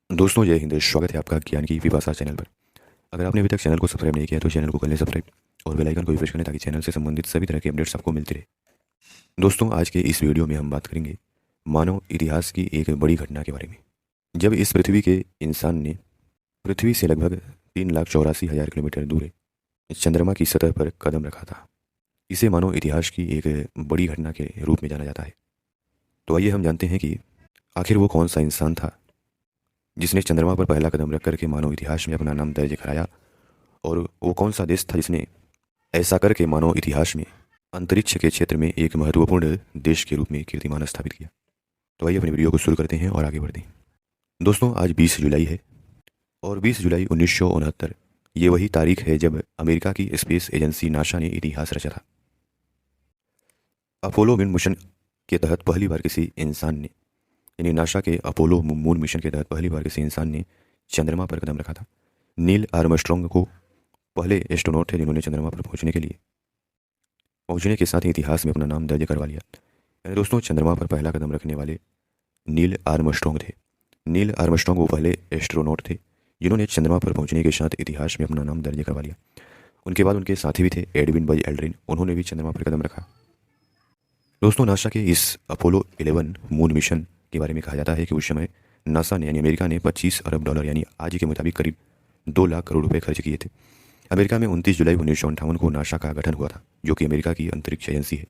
दोस्तों जय हिंद। स्वागत है आपका ज्ञान की विभाषा चैनल पर। अगर आपने अभी तक चैनल को सब्सक्राइब नहीं किया तो चैनल को कर लें सब्सक्राइब और बेल आइकन को भी प्रेस करें ताकि चैनल से संबंधित सभी तरह के अपडेट्स आपको मिलते रहे। दोस्तों आज के इस वीडियो में हम बात करेंगे मानव इतिहास की एक बड़ी घटना के बारे में। जब इस पृथ्वी के इंसान ने पृथ्वी से लगभग 3,84,000 किलोमीटर दूर चंद्रमा की सतह पर कदम रखा था। इसे मानव इतिहास की एक बड़ी घटना के रूप में जाना जाता है। तो आइए हम जानते हैं कि आखिर वो कौन सा इंसान था जिसने चंद्रमा पर पहला कदम रख करके मानव इतिहास में अपना नाम दर्ज कराया, और वो कौन सा देश था जिसने ऐसा करके मानव इतिहास में अंतरिक्ष के क्षेत्र में एक महत्वपूर्ण देश के रूप में कीर्तिमान स्थापित किया। तो आइए अपनी वीडियो को शुरू करते हैं और आगे बढ़ते हैं। दोस्तों आज 20 जुलाई है और 20 जुलाई 1969 ये वही तारीख है जब अमेरिका की स्पेस एजेंसी नासा ने इतिहास रचा था। अपोलो मून मिशन के तहत पहली बार किसी इंसान ने, यानी नासा के अपोलो मून मिशन के तहत पहली बार किसी इंसान ने चंद्रमा पर कदम रखा था। नील आर्मस्ट्रॉन्ग को पहले एस्ट्रोनॉट थे जिन्होंने चंद्रमा पर पहुंचने के साथ ही इतिहास में अपना नाम दर्ज करवा लिया। यानी दोस्तों चंद्रमा पर पहला कदम रखने वाले नील आर्मस्ट्रॉन्ग थे। नील आर्मस्ट्रॉन्ग वो पहले एस्ट्रोनॉट थे जिन्होंने चंद्रमा पर पहुंचने के साथ इतिहास में अपना नाम दर्ज करवा लिया। उनके बाद उनके साथी भी थे एडविन बज एल्ड्रिन, उन्होंने भी चंद्रमा पर कदम रखा। दोस्तों नासा के इस अपोलो 11 मून मिशन के बारे में कहा जाता है कि उस समय नासा ने यानी अमेरिका ने 25 अरब डॉलर यानी आज के मुताबिक करीब 2 लाख करोड़ रुपए खर्च किए थे। अमेरिका में 29 जुलाई 1958 को नासा का गठन हुआ था जो कि अमेरिका की अंतरिक्ष एजेंसी है।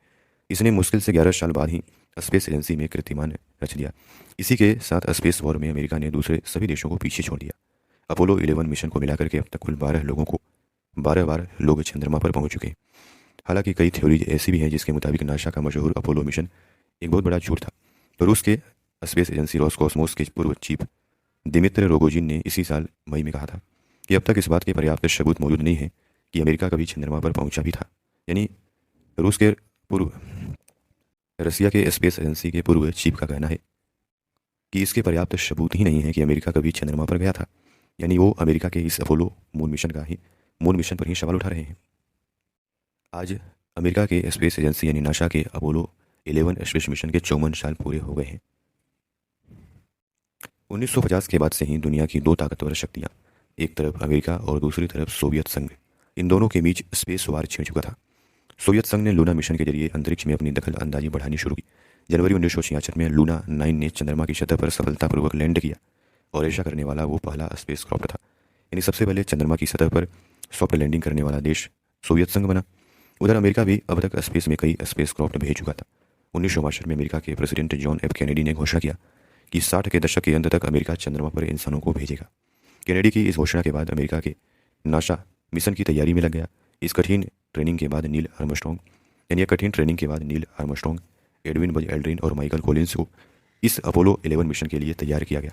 इसने मुश्किल से 11 साल बाद ही स्पेस एजेंसी में कीर्तिमान रच दिया। इसी के साथ स्पेस वॉर में अमेरिका ने दूसरे सभी देशों को पीछे छोड़ दिया। अपोलो 11 मिशन को मिलाकर के अब तक कुल 12 बार लोग चंद्रमा पर पहुंच चुके हैं। हालांकि कई थ्योरीज ऐसी भी हैं जिसके मुताबिक नासा का मशहूर अपोलो मिशन एक बहुत बड़ा झूठ था। तो रूस के स्पेस एजेंसी रोसकॉस्मोस के पूर्व चीफ दिमित्र रोगोजिन ने इसी साल मई में कहा था कि अब तक इस बात के पर्याप्त सबूत मौजूद नहीं है कि अमेरिका कभी चंद्रमा पर पहुंचा भी था। यानी रूस के पूर्व रसिया के स्पेस एजेंसी के पूर्व चीफ का कहना है कि इसके पर्याप्त सबूत ही नहीं है कि अमेरिका कभी चंद्रमा पर गया था। यानी वो अमेरिका के इस अपोलो मून मिशन पर ही सवाल उठा रहे हैं। आज अमेरिका के स्पेस एजेंसी यानी नासा के अपोलो 11 स्पेस मिशन के 54 साल पूरे हो गए हैं। 1950 के बाद से ही दुनिया की 2 ताकतवर शक्तियां, एक तरफ अमेरिका और दूसरी तरफ सोवियत संघ, इन दोनों के बीच स्पेस वार छिड़ चुका था। सोवियत संघ ने लूना मिशन के जरिए अंतरिक्ष में अपनी दखल अंदाजी बढ़ानी शुरू की। जनवरी 1966 में लूना 9 ने चंद्रमा की सतह पर सफलतापूर्वक लैंड किया और ऐसा करने वाला वो पहला स्पेसक्राफ्ट था। यानी सबसे पहले चंद्रमा की सतह पर सॉफ्ट लैंडिंग करने वाला देश सोवियत संघ बना। उधर अमेरिका भी अब तक स्पेस में कई स्पेसक्राफ्ट भेज चुका था। 1962 में अमेरिका के प्रेसिडेंट जॉन एफ कैनेडी ने घोषणा किया कि 60 के दशक के अंत तक अमेरिका चंद्रमा पर इंसानों को भेजेगा। कैनेडी की इस घोषणा के बाद अमेरिका के नासा मिशन की तैयारी में लग गया। इस कठिन ट्रेनिंग के बाद Neil Armstrong, Edwin Buzz Aldrin और माइकल कॉलिंस को इस अपोलो 11 मिशन के लिए तैयार किया गया।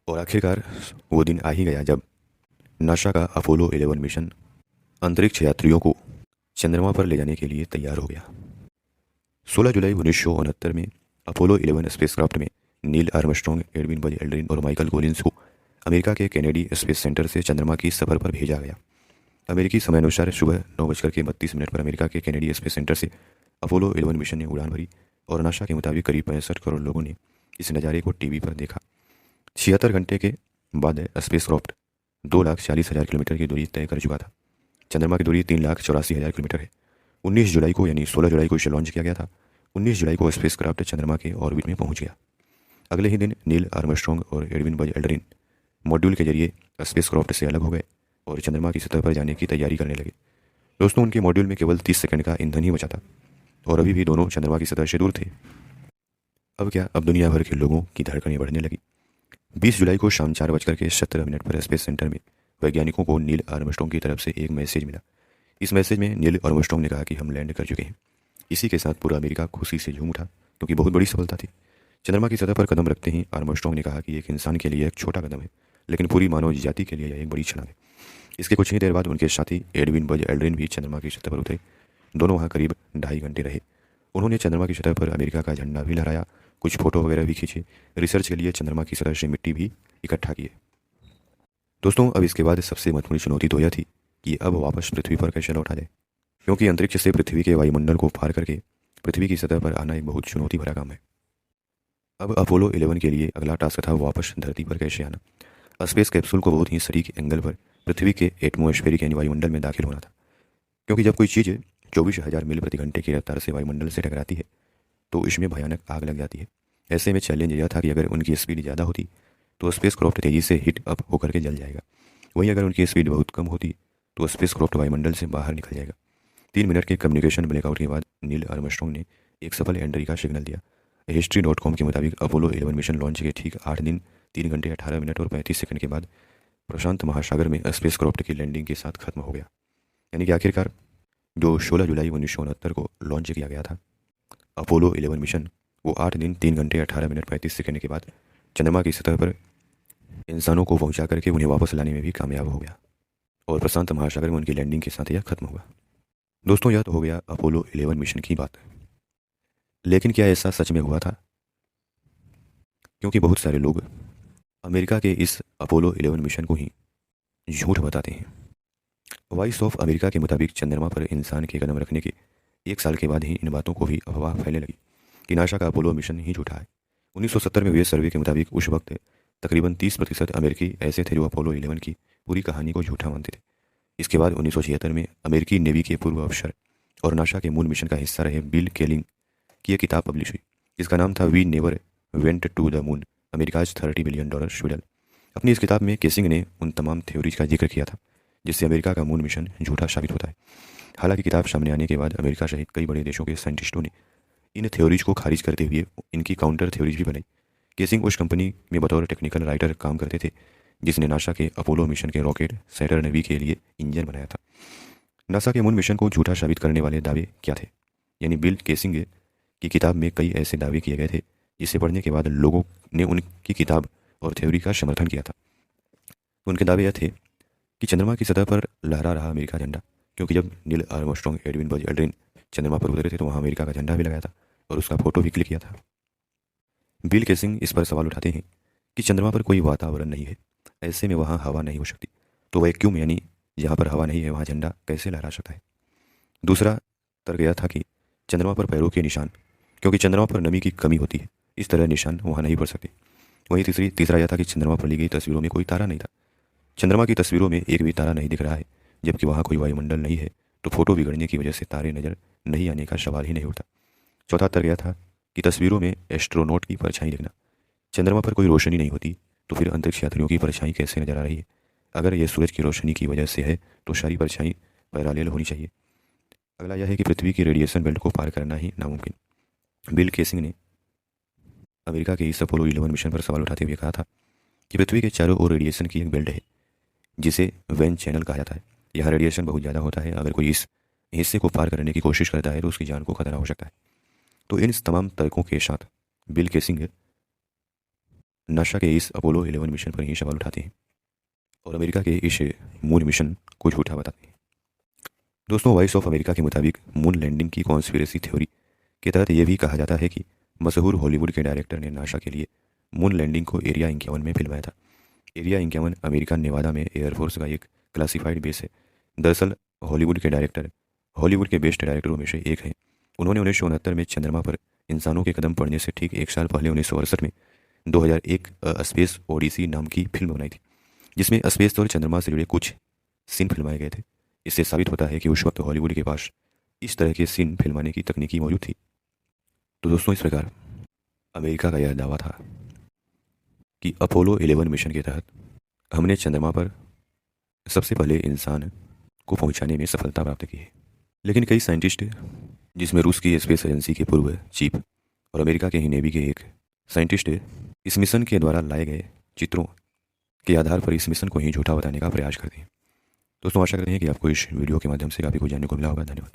और आखिरकार वो दिन आ ही गया जब नासा का अपोलो 11 मिशन अंतरिक्ष यात्रियों को चंद्रमा पर ले जाने के लिए तैयार हो गया। 16 जुलाई 1969 में अपोलो 11 स्पेसक्राफ्ट में Neil Armstrong, Edwin Buzz Aldrin और माइकल कॉलिंस को अमेरिका के कैनेडी स्पेस सेंटर से चंद्रमा की सफर पर भेजा गया। अमेरिकी समयानुसार सुबह 9:32 पर अमेरिका के कैनेडी स्पेस सेंटर से अपोलो 11 मिशन ने उड़ान भरी और नासा के मुताबिक करीब 65 करोड़ लोगों ने इस नज़ारे को टीवी पर देखा। 76 घंटे के बाद स्पेसक्राफ्ट 2,40,000 किलोमीटर की दूरी तय कर चुका था। चंद्रमा की दूरी 3,84,000 किलोमीटर है। 19 जुलाई को यानी 16 जुलाई को इसे लॉन्च किया गया था। 19 जुलाई को स्पेसक्राफ्ट चंद्रमा के ऑर्बिट में पहुंच गया। अगले ही दिन नील आर्मस्ट्रॉन्ग और एडविन बज एल्ड्रिन मॉड्यूल के जरिए स्पेसक्राफ्ट से अलग हो गए और चंद्रमा की सतह पर जाने की तैयारी करने लगे। दोस्तों उनके मॉड्यूल में केवल 30 सेकंड का ईंधन ही बचा था और अभी भी दोनों चंद्रमा की सतह से दूर थे। अब क्या, अब दुनिया भर के लोगों की धड़कनें बढ़ने लगी। 20 जुलाई को शाम 4:17 पर स्पेस सेंटर में वैज्ञानिकों को नील आर्मस्ट्रॉन्ग की तरफ से एक मैसेज मिला। इस मैसेज में नील आर्मस्ट्रॉन्ग ने कहा कि हम लैंड कर चुके हैं। इसी के साथ पूरा अमेरिका खुशी से झूम उठा क्योंकि बहुत बड़ी सफलता थी। चंद्रमा की सतह पर कदम रखते ही आर्मस्ट्रॉन्ग ने कहा कि एक इंसान के लिए एक छोटा कदम है, लेकिन पूरी मानव जाति के लिए यह एक बड़ी क्षण है। इसके कुछ ही देर बाद उनके साथी एडविन बज एल्ड्रिन भी चंद्रमा की सतह पर उतरे। दोनों वहाँ करीब 2.5 घंटे रहे। उन्होंने चंद्रमा की सतह पर अमेरिका का झंडा भी लहराया, कुछ फोटो वगैरह भी खींचे। रिसर्च के लिए चंद्रमा की सतह से मिट्टी भी इकट्ठा किए। दोस्तों अब इसके बाद सबसे महत्वपूर्ण चुनौती तो यह थी कि अब वापस पृथ्वी पर कैसे लौटा जाए, क्योंकि अंतरिक्ष से पृथ्वी के वायुमंडल को पार करके पृथ्वी की सतह पर आना एक बहुत चुनौती भरा काम है। अब अपोलो 11 के लिए अगला टास्क था वापस धरती पर कैसे आना। स्पेस कैप्सूल को बहुत ही सटीक एंगल पर पृथ्वी के एटमॉस्फेरिक यानी वायुमंडल में दाखिल होना था, क्योंकि जब कोई चीज़ 24,000 मील प्रति घंटे की रफ्तार से वायुमंडल से टकराती है तो इसमें भयानक आग लग जाती है। ऐसे में चैलेंज यह था कि अगर उनकी स्पीड ज़्यादा होती तो स्पेस क्राफ्ट तेज़ी से हिट अप होकर के जल जाएगा, वहीं अगर उनकी स्पीड बहुत कम होती तो स्पेस क्राफ्ट वायुमंडल से बाहर निकल जाएगा। 3 मिनट के कम्युनिकेशन ब्लैकआउट के बाद नील आर्मस्ट्रॉन्ग ने एक सफल एंट्री का सिग्नल दिया। history.com के मुताबिक अपोलो 11 मिशन लॉन्च के ठीक 8 दिन 3 घंटे 18 मिनट और 35 सेकंड के बाद प्रशांत महासागर में स्पेस क्राफ्ट की लैंडिंग के साथ खत्म हो गया। यानी कि आखिरकार जो 16 जुलाई 1969 को लॉन्च किया गया था अपोलो 11 मिशन, वो 8 दिन 3 घंटे 18 मिनट 35 सेकंड के बाद चंद्रमा की सतह पर इंसानों को पहुंचा करके उन्हें वापस लाने में भी कामयाब हो गया और प्रशांत महासागर में उनकी लैंडिंग के साथ यह खत्म हुआ। दोस्तों, यह तो हो गया अपोलो 11 मिशन की बात, लेकिन क्या ऐसा सच में हुआ था? क्योंकि बहुत सारे लोग अमेरिका के इस अपोलो 11 मिशन को ही झूठ बताते हैं। वॉइस ऑफ अमेरिका के मुताबिक चंद्रमा पर इंसान के कदम रखने के 1 साल के बाद ही इन बातों को भी अफवाह फैलने लगी कि नासा का अपोलो मिशन ही झूठा है। 1970 में हुए सर्वे के मुताबिक उस वक्त तकरीबन 30% अमेरिकी ऐसे थे जो अपोलो 11 की पूरी कहानी को झूठा मानते थे। इसके बाद 1976 में अमेरिकी नेवी के पूर्व अफसर और नासा के मून मिशन का हिस्सा रहे बिल केलिंग की एक किताब पब्लिश हुई, जिसका नाम था we never went to the moon, America's $30 billion swindle. अपनी इस किताब में केसिंग ने उन तमाम थ्योरीज का जिक्र किया था जिससे अमेरिका का मून मिशन झूठा साबित होता है। हालांकि किताब सामने आने के बाद अमेरिका सहित कई बड़े देशों के साइंटिस्टों ने इन थ्योरीज को खारिज करते हुए इनकी काउंटर थ्योरीज भी बनाई। केसिंग उस कंपनी में बतौर टेक्निकल राइटर काम करते थे जिसने नासा के अपोलो मिशन के रॉकेट सैटर्न वी के लिए इंजन बनाया था। नासा के मून मिशन को झूठा साबित करने वाले दावे क्या थे? यानी बिल केसिंग की किताब में कई ऐसे दावे किए गए थे जिसे पढ़ने के बाद लोगों ने उनकी किताब और थ्योरी का समर्थन किया था। तो उनके दावे यह थे कि चंद्रमा की सतह पर लहरा रहा अमेरिका झंडा, क्योंकि जब Neil Armstrong, Edwin Buzz Aldrin चंद्रमा पर उतरे थे तो वहाँ अमेरिका का झंडा भी लगाया था और उसका फोटो भी क्लिक किया था। बिल केसिंग इस पर सवाल उठाते हैं कि चंद्रमा पर कोई वातावरण नहीं है, ऐसे में वहाँ हवा नहीं हो सकती, तो वैक्यूम यानी जहाँ पर हवा नहीं है वहाँ झंडा कैसे लहरा सकता है। दूसरा तर्क यह था कि चंद्रमा पर पैरों के निशान, क्योंकि चंद्रमा पर नमी की कमी होती है, इस तरह निशान वहाँ नहीं पड़ सकते। वहीं तीसरा यह था कि चंद्रमा पर ली गई तस्वीरों में कोई तारा नहीं था। चंद्रमा की तस्वीरों में एक भी तारा नहीं दिख रहा है, जबकि वहाँ कोई वायुमंडल नहीं है, तो फोटो बिगड़ने की वजह से तारे नजर नहीं आने का सवाल ही नहीं उठता। चौथा तर्क यह था कि तस्वीरों में एस्ट्रोनॉट की परछाई दिखना। चंद्रमा पर कोई रोशनी नहीं होती तो फिर अंतरिक्ष यात्रियों की परछाई कैसे नजर आ रही है? अगर यह सूरज की रोशनी की वजह से है तो सारी परछाई पैरेलल होनी चाहिए। अगला यह है कि पृथ्वी की रेडिएशन बेल्ट को पार करना ही नामुमकिन। बिल केसिंग ने अमेरिका के इस अपोलो 11 मिशन पर सवाल उठाते हुए कहा था कि पृथ्वी के चारों ओर रेडिएशन की एक बेल्ट है जिसे वेन चैनल कहा जाता है। यहाँ रेडिएशन बहुत ज़्यादा होता है, अगर कोई इस हिस्से को पार करने की कोशिश करता है तो उसकी जान को खतरा हो सकता है। तो इन तमाम तर्कों के साथ बिल केसिंग नासा के इस अपोलो 11 मिशन पर ही सवाल उठाते हैं और अमेरिका के इस मून मिशन को झूठा बताते हैं। दोस्तों, वॉइस ऑफ अमेरिका के मुताबिक मून लैंडिंग की कॉन्स्पिरेसी थ्योरी के तहत यह भी कहा जाता है कि मशहूर हॉलीवुड के डायरेक्टर ने नासा के लिए मून लैंडिंग को एरिया 51 में फिल्माया था। एरिया 51 अमेरिका नेवादा में एयरफोर्स का एक क्लासिफाइड बेस है। दरअसल हॉलीवुड के डायरेक्टर हॉलीवुड के बेस्ट डायरेक्टरों में से एक हैं। उन्होंने 1969 में चंद्रमा पर इंसानों के कदम पड़ने से ठीक 1 साल पहले 1968 में 2001 स्पेस ओडिसी नाम की फिल्म बनाई थी, जिसमें स्पेस और चंद्रमा से जुड़े कुछ सीन फिल्माए गए थे। इससे साबित होता है कि उस वक्त हॉलीवुड के पास इस तरह के सीन फिल्माने की तकनीकी मौजूद थी। तो दोस्तों, इस प्रकार अमेरिका का यह दावा था कि अपोलो 11 मिशन के तहत हमने चंद्रमा पर सबसे पहले इंसान को पहुंचाने में सफलता प्राप्त की है। लेकिन कई साइंटिस्ट, जिसमें रूस की स्पेस एजेंसी के पूर्व चीफ और अमेरिका के ही नेवी के एक साइंटिस्ट, इस मिशन के द्वारा लाए गए चित्रों के आधार पर इस मिशन को ही झूठा बताने का प्रयास करते हैं। दोस्तों, आशा करते हैं कि आपको इस वीडियो के माध्यम से काफ़ी कुछ जानने को मिला होगा। धन्यवाद।